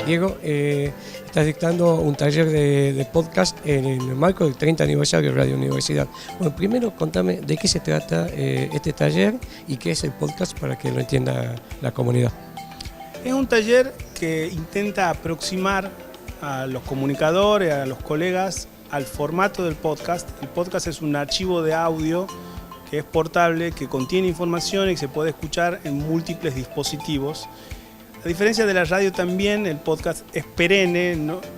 Diego, estás dictando un taller de podcast en el marco del 30 aniversario de Radio Universidad. Bueno, primero contame de qué se trata este taller y qué es el podcast para que lo entienda la comunidad. Es un taller que intenta aproximar a los comunicadores, a los colegas, al formato del podcast. El podcast es un archivo de audio que es portable, que contiene información y que se puede escuchar en múltiples dispositivos. A diferencia de la radio también, el podcast es perenne,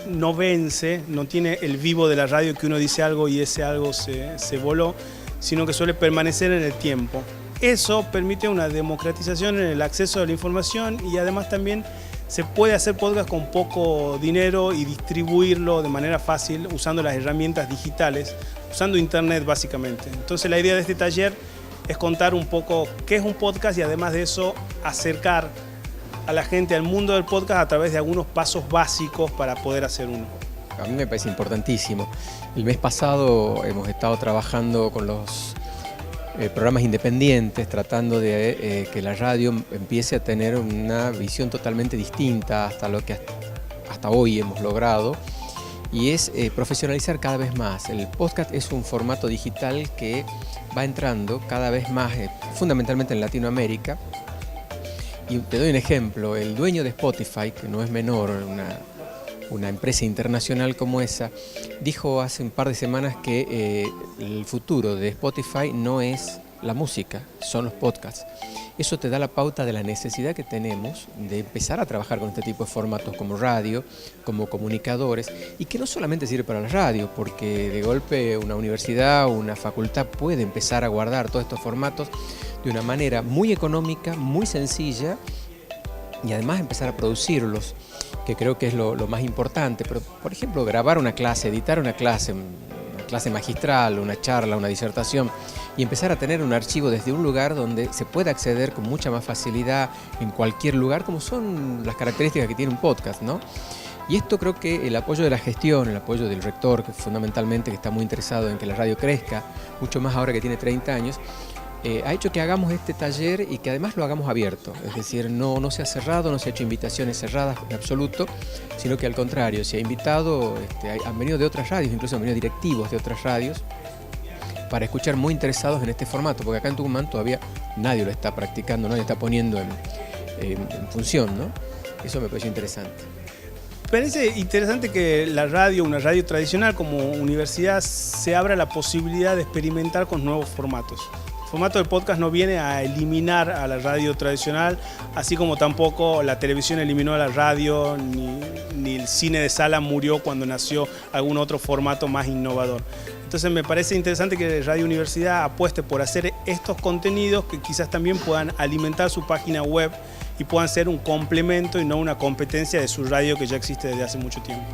no vence, no tiene el vivo de la radio que uno dice algo y ese algo se voló, sino que suele permanecer en el tiempo. Eso permite una democratización en el acceso a la información y además también se puede hacer podcast con poco dinero y distribuirlo de manera fácil usando las herramientas digitales, usando internet básicamente. Entonces la idea de este taller es contar un poco qué es un podcast y además de eso acercar a la gente al mundo del podcast a través de algunos pasos básicos para poder hacer uno. A mí me parece importantísimo. El mes pasado hemos estado trabajando con los programas independientes, tratando de que la radio empiece a tener una visión totalmente distinta hasta lo que hasta hoy hemos logrado, y es profesionalizar cada vez más. El podcast es un formato digital que va entrando cada vez más, fundamentalmente en Latinoamérica. Y te doy un ejemplo, el dueño de Spotify, que no es menor, una empresa internacional como esa, dijo hace un par de semanas que el futuro de Spotify no es la música, son los podcasts. Eso te da la pauta de la necesidad que tenemos de empezar a trabajar con este tipo de formatos como radio, como comunicadores, y que no solamente sirve para la radio, porque de golpe una universidad o una facultad puede empezar a guardar todos estos formatos de una manera muy económica, muy sencilla, y además empezar a producirlos, que creo que es lo más importante. Pero, por ejemplo, grabar una clase, editar una clase magistral, una charla, una disertación, y empezar a tener un archivo desde un lugar donde se puede acceder con mucha más facilidad en cualquier lugar, como son las características que tiene un podcast, ¿no? Y esto creo que el apoyo de la gestión, el apoyo del rector, que fundamentalmente que está muy interesado en que la radio crezca, mucho más ahora que tiene 30 años, ha hecho que hagamos este taller y que además lo hagamos abierto, es decir, no se ha cerrado, no se ha hecho invitaciones cerradas en absoluto, sino que al contrario, se ha invitado, han venido de otras radios, incluso han venido directivos de otras radios, para escuchar, muy interesados en este formato, porque acá en Tucumán todavía nadie lo está practicando, nadie está poniendo en función, ¿no? Eso me pareció interesante. Parece interesante que la radio, una radio tradicional como universidad, se abra la posibilidad de experimentar con nuevos formatos. El formato del podcast no viene a eliminar a la radio tradicional, así como tampoco la televisión eliminó a la radio, ni el cine de sala murió cuando nació algún otro formato más innovador. Entonces me parece interesante que Radio Universidad apueste por hacer estos contenidos que quizás también puedan alimentar su página web y puedan ser un complemento y no una competencia de su radio que ya existe desde hace mucho tiempo.